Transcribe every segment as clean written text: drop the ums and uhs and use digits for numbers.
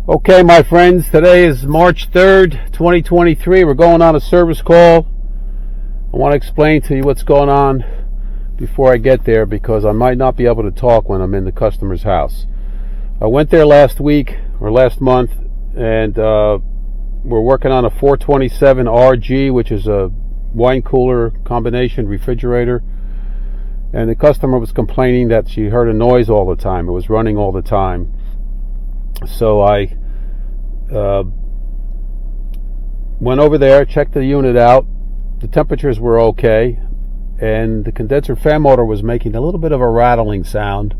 Okay, my friends, today is March 3rd, 2023. We're going on a service call. I want to explain to you what's going on before I get there because I might not be able to talk when I'm in the customer's house. I went there last week or last month, and we're working on a 427 RG, which is a wine cooler combination refrigerator. And the customer was complaining that she heard a noise all the time. It was running all the time. So I went over there, checked the unit out. The temperatures were okay, and the condenser fan motor was making a little bit of a rattling sound.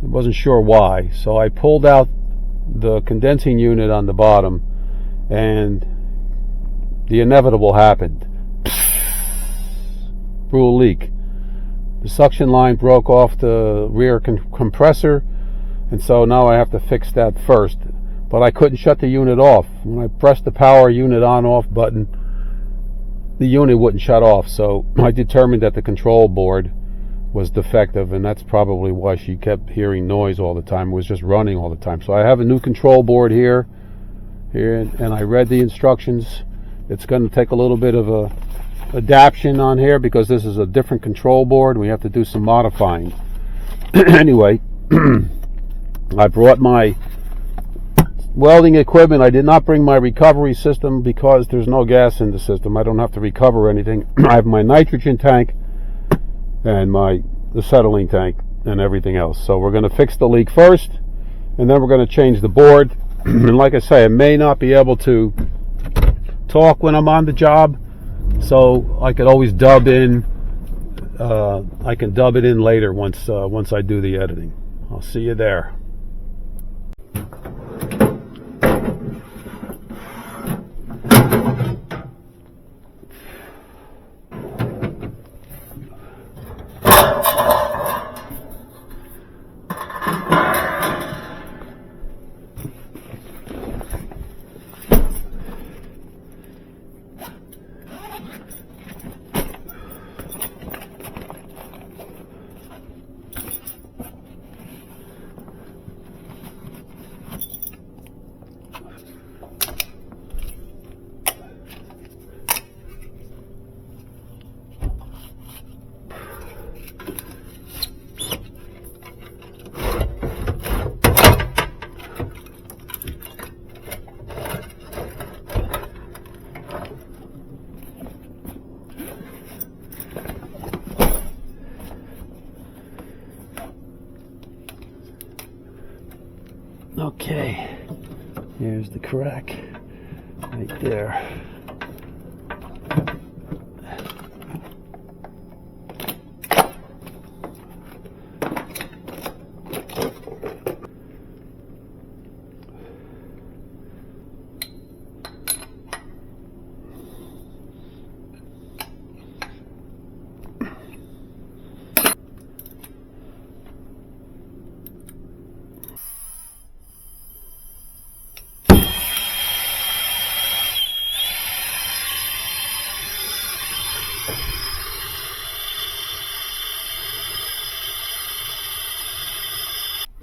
I wasn't sure why. So I pulled out the condensing unit on the bottom, and the inevitable happened. Blew a leak. The suction line broke off the rear compressor, and so now I have to fix that first. But I couldn't shut the unit off. When I pressed the power unit on-off button, the unit wouldn't shut off. So I determined that the control board was defective, and that's probably why she kept hearing noise all the time. It was just running all the time. So I have a new control board here, and I read the instructions. It's going to take a little bit of a adaptation on here because this is a different control board and we have to do some modifying. Anyway, I brought my welding equipment. I did not bring my recovery system because there's no gas in the system. I don't have to recover anything. I have my nitrogen tank and the acetylene tank and everything else. So we're going to fix the leak first, and then we're going to change the board. And like I say, I may not be able to talk when I'm on the job, so I could always dub in. I can dub it in later once I do the editing. I'll see you there. Okay, here's the crack right there.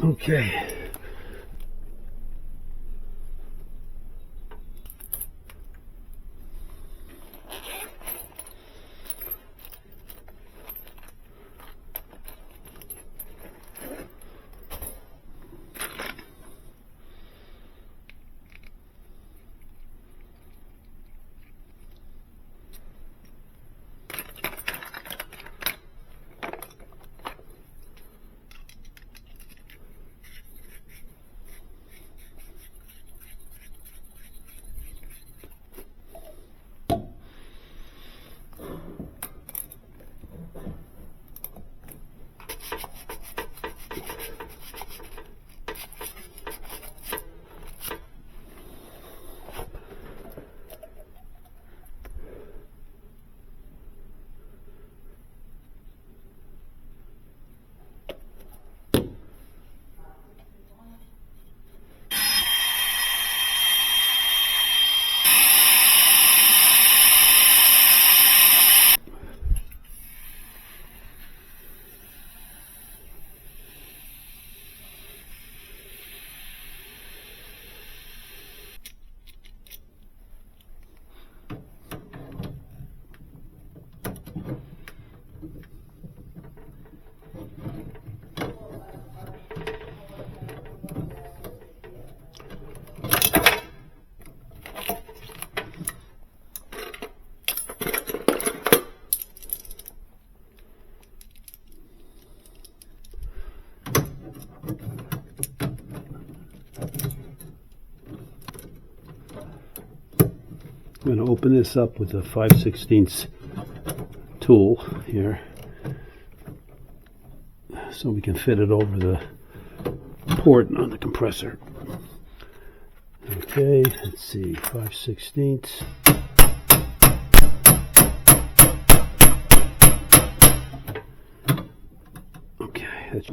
Okay. I'm going to open this up with a 5/16 tool here so we can fit it over the port on the compressor. Okay, let's see, 5/16. Okay, that's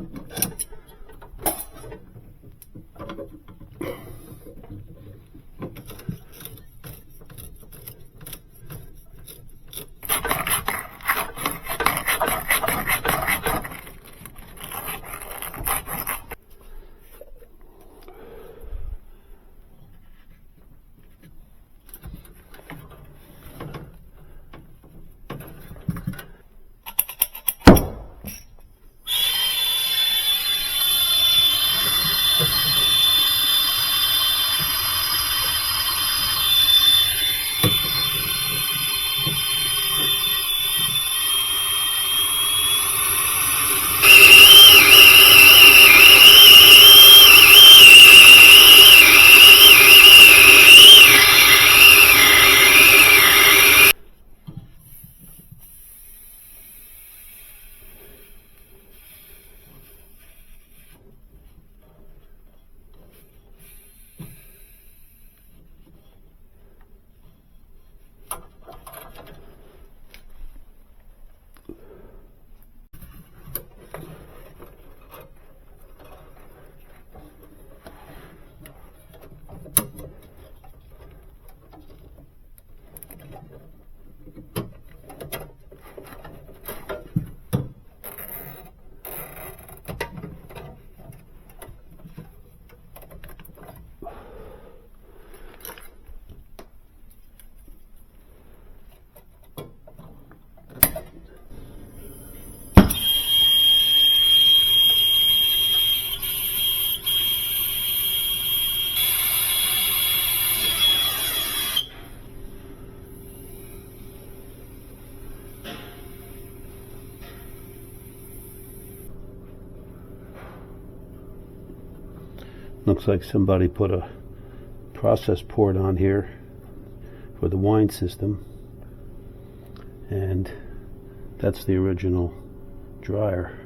looks like somebody put a process port on here for the wine system, and that's the original dryer.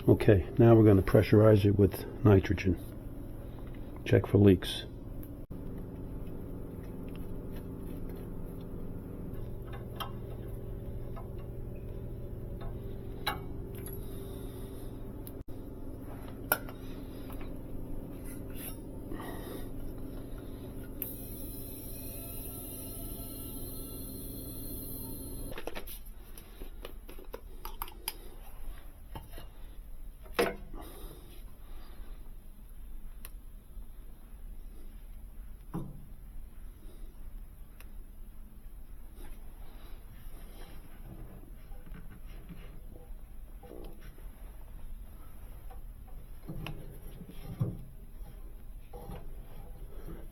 Okay, now we're going to pressurize it with nitrogen. Check for leaks.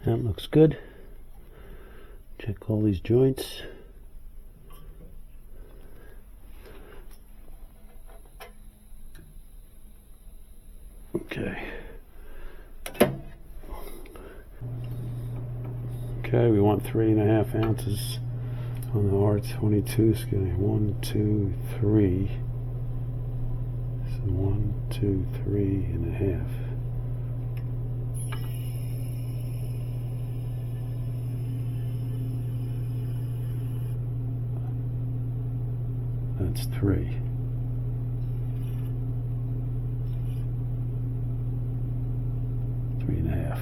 That looks good. Check all these joints. Okay. Okay, we want 3.5 ounces on the R22 scale. 1, 2, 3. So 1, 2, 3.5. That's 3. Three and a half.